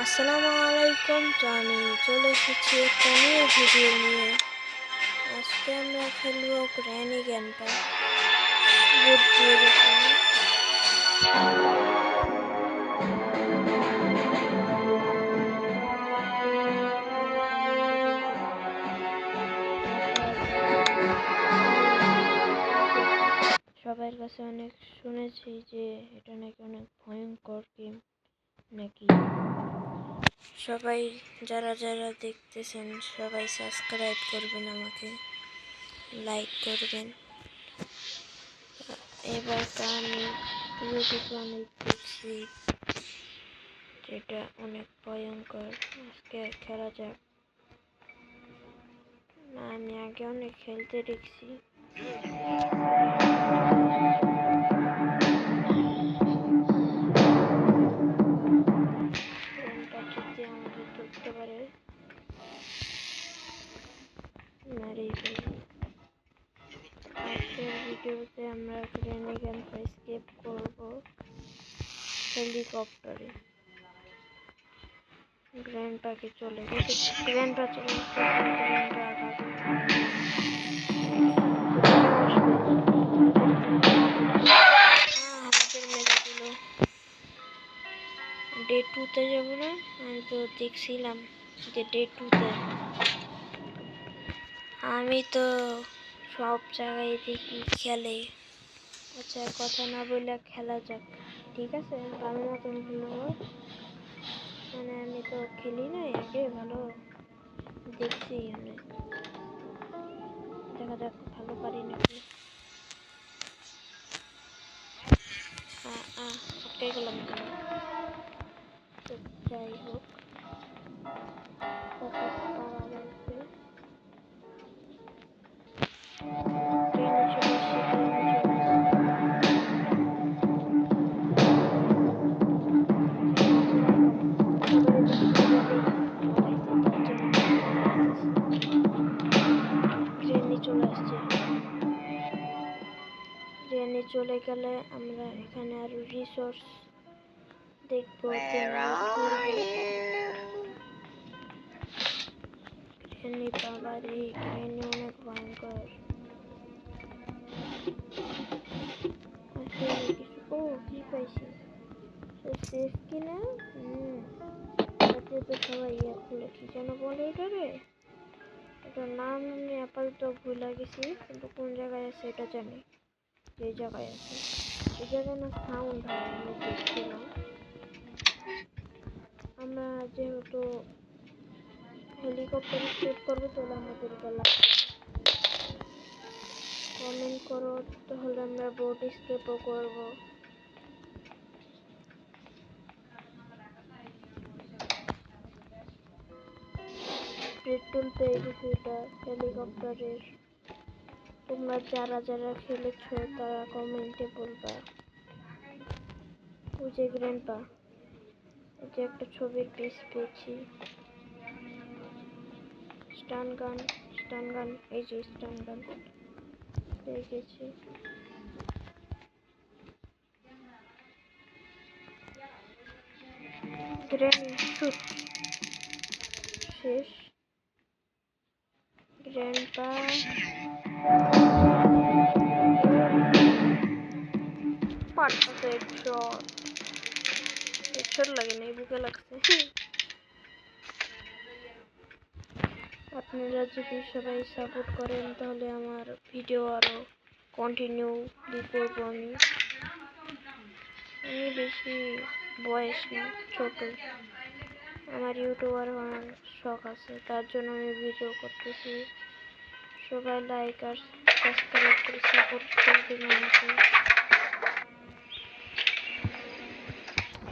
আসসালামু আলাইকুম। তো আমি চলে এসেছি একটা নিউ ভিডিও নিয়ে। আজকে আমরা খেলবো গ্র্যানি গেমটা বুদ্ধির উপরে। সবার কাছে অনেক শুনেছি যে এটা নাকি অনেক ভয়ঙ্কর গেম নাকি। সবাই যারা যারা দেখতেছেন সবাই সাবস্ক্রাইব করবেন, আমাকে লাইক করবেন। এবার তো আমি ইউটিউবে অনেক দেখছি যেটা অনেক ভয়ঙ্কর। আজকে খেলা যাক। না, আমি আগে অনেক খেলতে দেখছি। যদি আমাদের ধরতে পারে মেরেই ফেলবো। আজকের ভিডিওতে আমরা গ্র্যানি গেমটা স্কেপ করবো হেলিকপ্টারে। গ্র্যান্ডপাকে চলে গেছে, গ্র্যান্ডপা চলে আসছে। গ্র্যান্ডপা আগাবে আমাদের মেরে দিল। ডে 2-তে যাবো না? আমি তো দেখছিলাম যে ডে 2-তে। আমি তো সব জায়গায় দেখি খেলে। আচ্ছা, কথা না বললে খেলা যাক, ঠিক আছে? ভালো মতন হলো, মানে আমি তো খেলি নাই আগে, ভালো দেখছি অনেক। দেখা যাক ভালো পারি নাকি। আটকে গেলাম কেন? যাই হোক, পাওয়া গেছে। ট্রেনে চলে এসছে, ট্রেনে চলে চলে আসছে। ট্রেনে চলে গেলে আমরা এখানে আরো রিসোর্স দেখবো। গ্রেনি বাবারে, গ্রেনি অনেক ভয়ঙ্কর। কিছু কি পাইছি? সেফ কিনা? তো সবাই খুলে কি যেন বলে এটা রে, এটার নাম আমি আপাতত ভুলে গেছি, কিন্তু কোন জায়গায় আছে এটা জানি। যে জায়গায় আছে এই জায়গায় না সাউন্ড হয়, আমি দেখছিলাম। আমরা যেহেতু হেলিকপ্টার স্কেপ করবো তাহলে আমাদের এটা লাগবে। কমেন্ট করো, তাহলে আমরা বোট স্কেপও করবো। পেট্রোল পেয়ে গেছি এটা হেলিকপ্টারের। তোমরা যারা যারা খেলেছো তারা কমেন্টে বলবা। ওই যে গ্র্যান্ডপা, এই যে একটা ছবির পিস পেয়েছি। স্টান গান, এই যে স্টান গান পেয়ে গেছি। গ্র্যানি শুট শেষ। গ্র্যান্ডপা পারতেছে হেডশট লাগে না, বুকে লাগছে। আপনারা যদি সবাই সাপোর্ট করেন তাহলে আমার ভিডিও আরো কন্টিনিউ করবো। আমি বেশি বয়স না, ছোট। আমার ইউটিউবার হওয়ার শখ আছে, তার জন্য আমি ভিডিও করতেছি। সবাই লাইক আর সাবস্ক্রাইব করে সাপোর্ট করবেন আমাকে।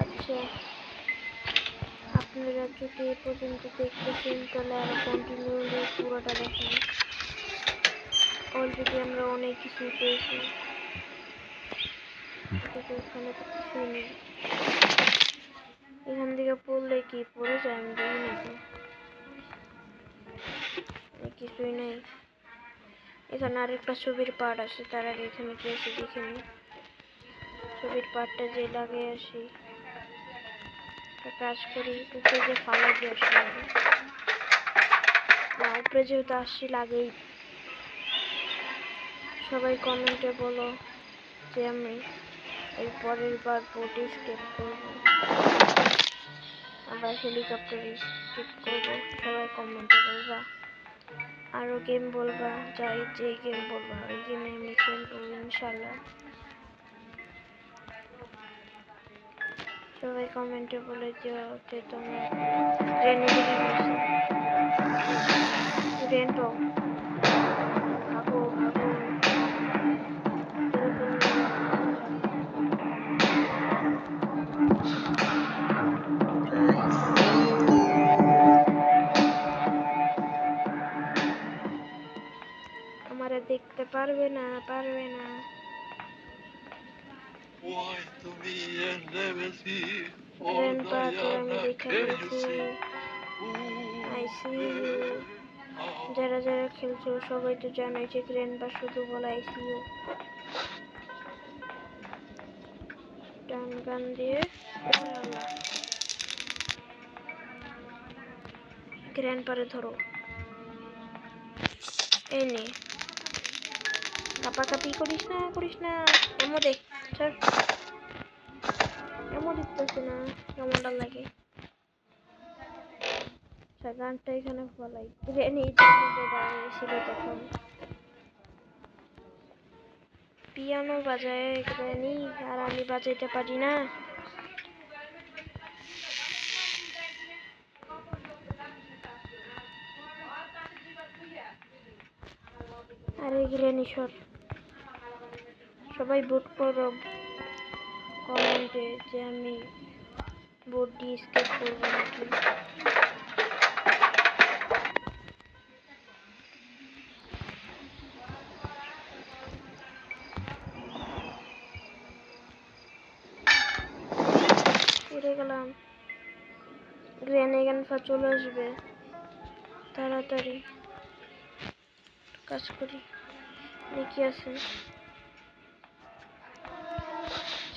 আচ্ছা, আপনারা যদি এ পর্যন্ত দেখতেছেন তাহলে আরো কন্টিনিউলি পুরোটা দেখেন। অলরেডি আমরা অনেক কিছু পেয়েছি। এখানে তো কিছুই নেই। এখান থেকে পড়লে কি পড়ে যায়? আমি দেখি নাকি, কিছুই নেই। এখানে আরেকটা ছবির পার্ট আছে, তার আগে এখানে কি আছে দেখে নিই। ছবির পার্টটা যে লাগে আসি। একটা কাজ করি, উপরে যে ফালাই দিয়ে আসি আগে। না, উপরে যেহেতু আসছি লাগেই। সবাই কমেন্টে বলো যে আমি এর পরের বার বোট স্কেপ করবো, আবার হেলিকপ্টার স্কেপ করবো। সবাই কমেন্টে বলবা, আরো গেম বলবা, যাই যে গেম বলবা ওই গেমে আমি খেলবো ইনশাল্লাহ। সবাই কমেন্টে বলে দিও যে তোমরা ট্রেনে দেখে বলছো রেন্টো ভাগো ভাগো এরকম আমারে দেখতে পারবে না পারবে না। রেনপাকে আমি দেখে বলছি আই সি ইউ। যারা যারা খেলছো সবাই তো জানোই যে গ্রেনপা শুধু বলে আই সি ইউ। টান গান দিয়ে গ্র্যান্ডপারে ধরো, এই নে কাপাকাপি করিস না এমো দেখ স্যার, এমো দিতেছে না কেমনটা লাগে। গানটা এখানে ফলাই গ্রেনি ছিল তখন পিয়ানো বাজায় গ্রেনি, আর আমি বাজাইতে পারি না। আরে গ্রেনি সর, সবাই ভোট করো কমেন্টে যে আমি বোট দিয়ে স্কেপ করবো নাকি। উড়ে গেলাম, গ্রেনেগানফা চলে আসবে তাড়াতাড়ি। কাজ করি দেখি আছে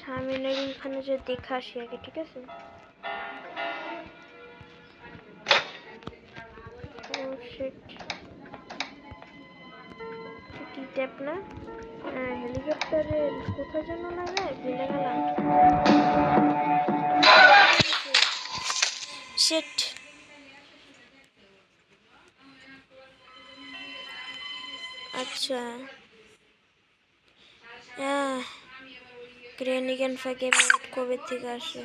সামিনের এখানে যে দেখা আসি আগে, ঠিক আছে। কি ট্যাপ না হেলিকপ্টারের কোথায় যেন লাগে ভুলে গেলাম। শিট আচ্ছা গ্রেনিগান ফাঁকে কবে থেকে আসে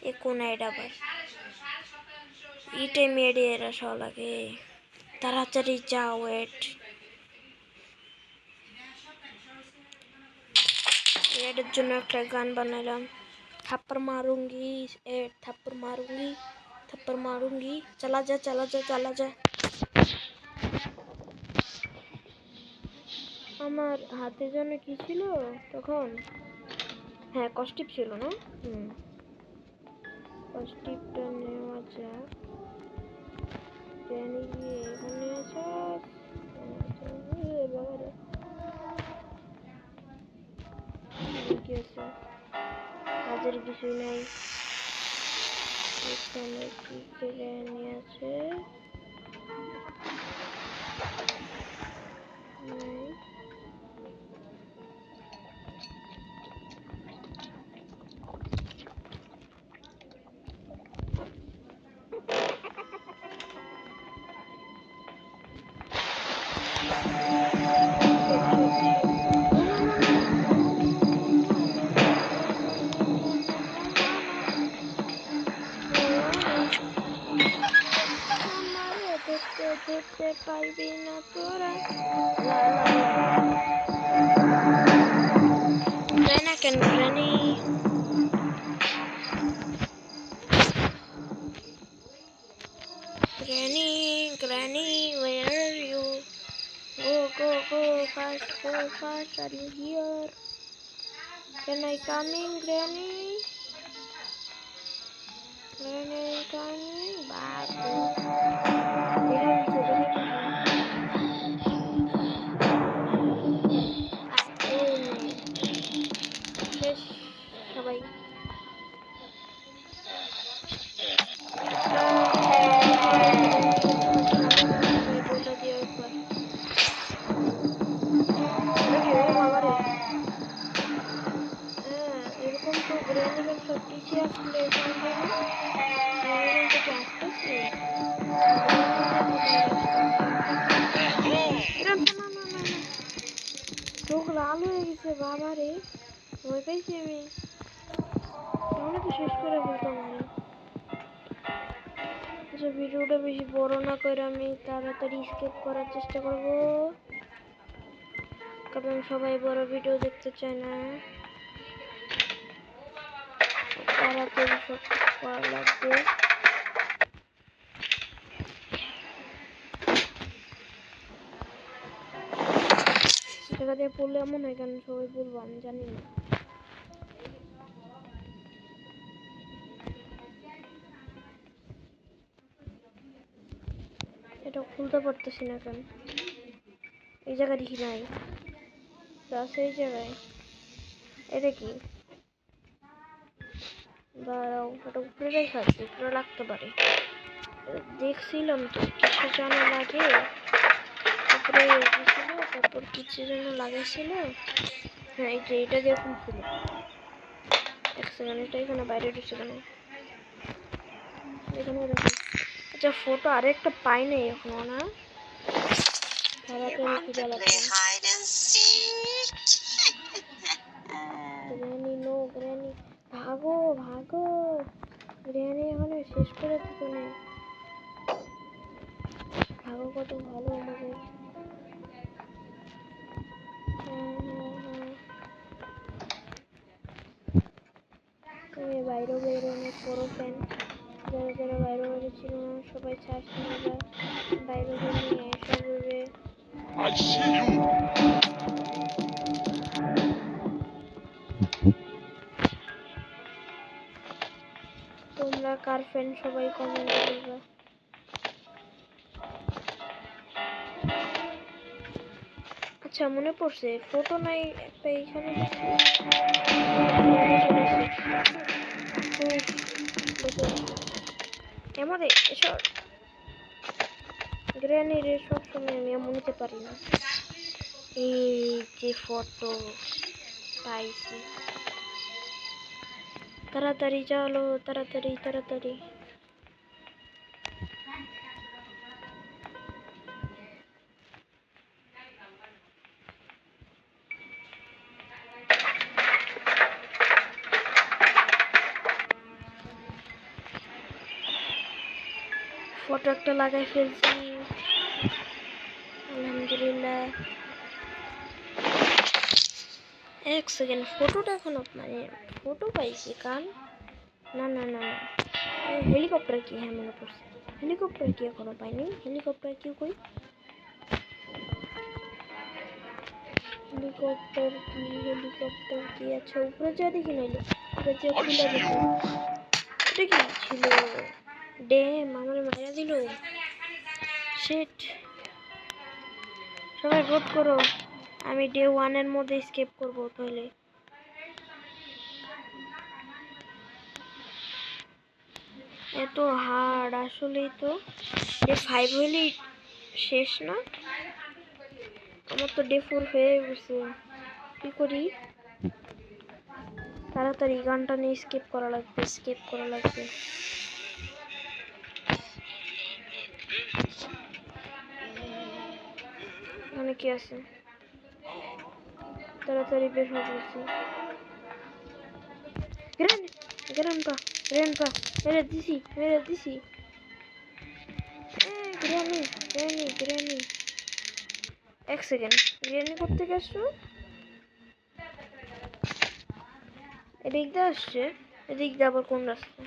এ কোন আইড আবার ইটাই মেডে এরা সব লাগে। তাড়াতাড়ি যাও ওয়েট, এর জন্য একটা গান বানালাম, থাপ্পড় মারুঙ্গি থাপ্পড় মারুঙ্গি থাপ্পড় মারুঙ্গি চালা যা চালা যা চালা যা। আমার হাতে যেন কি ছিল তখন, হ্যাঁ কস্টিপ ছিল না, কস্টিপটা নেওয়া যাক। ট্রেনে গিয়ে এখানে আছে কি আছে, কাজের কিছুই নাই। এখানে কি ট্রেনে আছে ধরতে পারবি না তোরা। Granny can granny. Granny, where are you? Go, fast, are you here? Can I come in, Granny? Granny coming back. শেষ সবাই। লাল হয়ে গেছে বাবা রে, ভয় পাইছি আমি। তাহলে তো শেষ করে বলতাম আরে। আচ্ছা ভিডিওটা বেশি বড় না করে আমি তাড়াতাড়ি স্কিপ করার চেষ্টা করব, কারণ সবাই বড় ভিডিও দেখতে চায় না। তাড়াতাড়ি সব করা লাগবে। জায়গা দিয়ে পড়লে এমন হয় কেন সবাই বলবো, আমি জানি না। এটা খুলতে পারতেছি না কেন? এই জায়গা দেখি নাই, আছে এই জায়গায়। এটা কি? দাঁড়াও, এটা উপরে রেখা আছে, উপরে লাগতে পারে। দেখছিলাম তো কিছু যেন লাগে, উপরে রেখেছিল, তারপর কিছু যেন লাগাইছিল। হ্যাঁ এই যে এটা দিয়ে খুলছিল। এক সেকেন্ড, এটা এখানে বাইরে ঢুকছে কেন? এখানে রাখি। আচ্ছা ফটো আরেকটা পাই নাই এখনো না। গ্র্যানি নো, গ্র্যানি ভাগো ভাগো, গ্র্যানি এখানে শেষ করে দিত না। ভাগো, কত ভালো আমাদের। আমি বাইরে বের অনেক বড় ফ্যান। যারা যারা বাইরে বাইরে ছিল না সবাই ছাড়ছে না, বাইরে বের নিয়ে এসে বলবে তোমরা কার ফ্যান সবাই কমেন্ট করবে। আচ্ছা মনে পড়ছে, ফটো নাই একটা এইখানে এমন এসব গ্র্যানির সব সময় আমি এমন নিতে পারি না। এই যে ফটো পাইছি, তাড়াতাড়ি চলো, তাড়াতাড়ি তাড়াতাড়ি। ফটো একটা লাগাই ফেলছি, আলহামদুলিল্লাহ। এক সেকেন্ড, ফটোটা এখনো মানে ফটো পাইছি কান, না না না না, হেলিকপ্টার কি? হ্যাঁ মনে পড়ছে, হেলিকপ্টার কি এখনো পাইনি। হেলিকপ্টার কি কই? হেলিকপ্টার কি? হেলিকপ্টার কি? আচ্ছা উপরে যা দেখি নাইলে উপরে যা খুলে দেখি। এটা কি ছিল? ড্যাম আমার মারা দিল। শিট, সবাই ভোট করো, আমি ডে 1 এর মধ্যে স্কেপ করব তাহলে। এত হার্ড আসলেই তো। ডে 5 হইলেই শেষ না? আমার তো ডে 4 হয়ে গেছে, কি করি? তাড়াতাড়ি গানটা নিয়ে স্কিপ করা লাগবে, স্কিপ করা লাগবে। মানে কি আছে? তাড়াতাড়ি বের হয়ে বলছি। গ্রান্পা, গ্রান্পা, মেরে দিছি, মেরে দিছি। Granny, granny, granny. এক সেকেন্ড, গ্রানি করতে গেছো? এদিক দিয়ে আসছে, এদিক দিয়ে আবার কোন রাস্তা?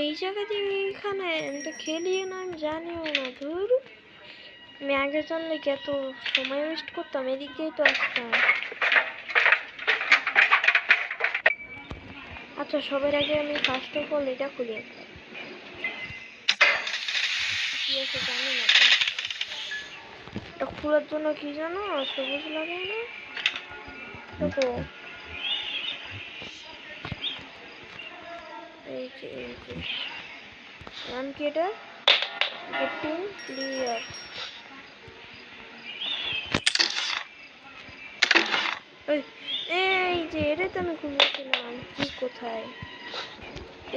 এই জায়গা দিয়ে এখানে আমি তো খেলিও না, আমি জানিও না। ধুর, আমি আগে জানলে কি এত সময় ওয়েস্ট করতাম? এদিক দিয়েই তো আসতাম। আচ্ছা সবার আগে আমি ফার্স্ট অফ অল এটা খুলি একবার, কি আছে জানি না তো। এটা খোলার জন্য কি জানো সবুজ লাগে না? দেখো এই যে নাম কি এটা? Getting clear. এই যে এটাই তো আমি খুলেছিলাম। কি কোথায়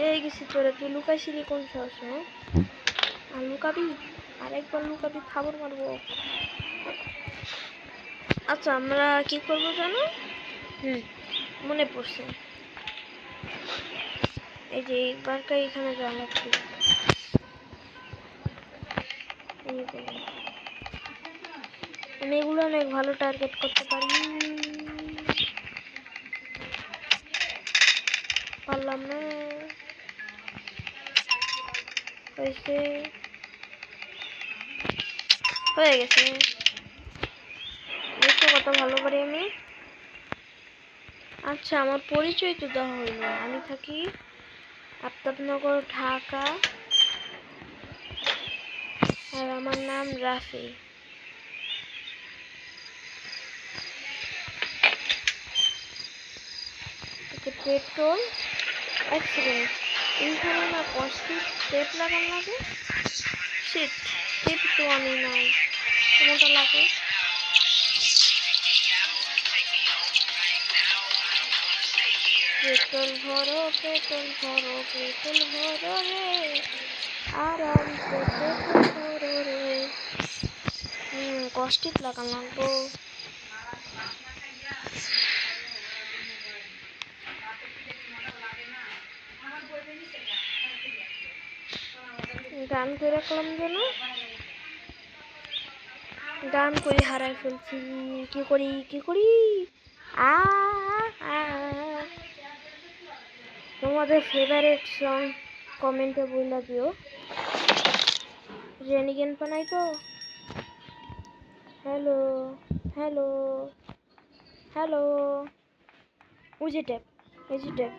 এই গেছি তোরা? তুই লুকাইছিলি কোন সাহসে? আর লুকাবি? আরেকবার লুকাবি, খাবার মারবো। আচ্ছা আমরা কি করবো জানো? মনে পড়ছে, এই যে এইবারটা এখানে যাওয়া লাগবে। আমি এগুলো অনেক ভালো টার্গেট করতে পারি। পারলাম না, হয়েছে, হয়ে গেছে। দেখো কত ভালো পারি আমি। আচ্ছা আমার পরিচয় তো দেওয়া হইলো, আমি থাকি আফতাবনগর, ঢাকা, আর আমার নাম রাফি। পেট্রোল অ্যাক্সিডেন্ট, এইখানে না কষ্টি টেপ লাগানো লাগে। শিট, টেপ তো আমি নাই, কোনটা লাগে? পেট্রোল ভরো পেট্রোল ভরো পেট্রোল ভরো রে, আরামসে পেট্রোল ভরো রে। কষ্টিপ লাগানো লাগবো। গান করে রাখলাম যেন, গান করে হারাই ফেলছি। কি করি কি করি? আ তোমাদের ফেভারিট সং কমেন্টে বইলা দিও। রেনিগেন পানাই তো। হ্যালো হ্যালো হ্যালো, ওই যে ট্যাপ, এই যে ট্যাপ।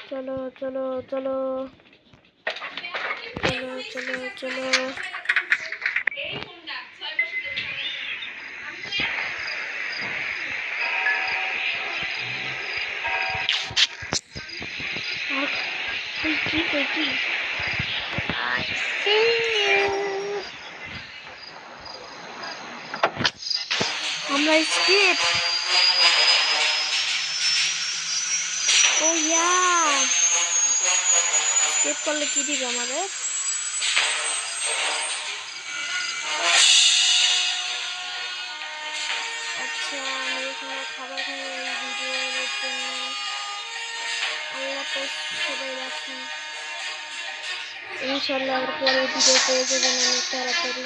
চলো চলো চলো চলো চলো চলো। কি আমরা স্কিপ। ও ইয়া, স্কিপ করলে কি দিবে আমাদের? আচ্ছা আমি এখানে খাবার খাই এই ভিডিওর জন্য। আল্লাহ হাফেজ, সবাই রাখি। ইনশাল্লাহ এর পরের ভিডিও পেয়ে যাবেন অনেক তাড়াতাড়ি।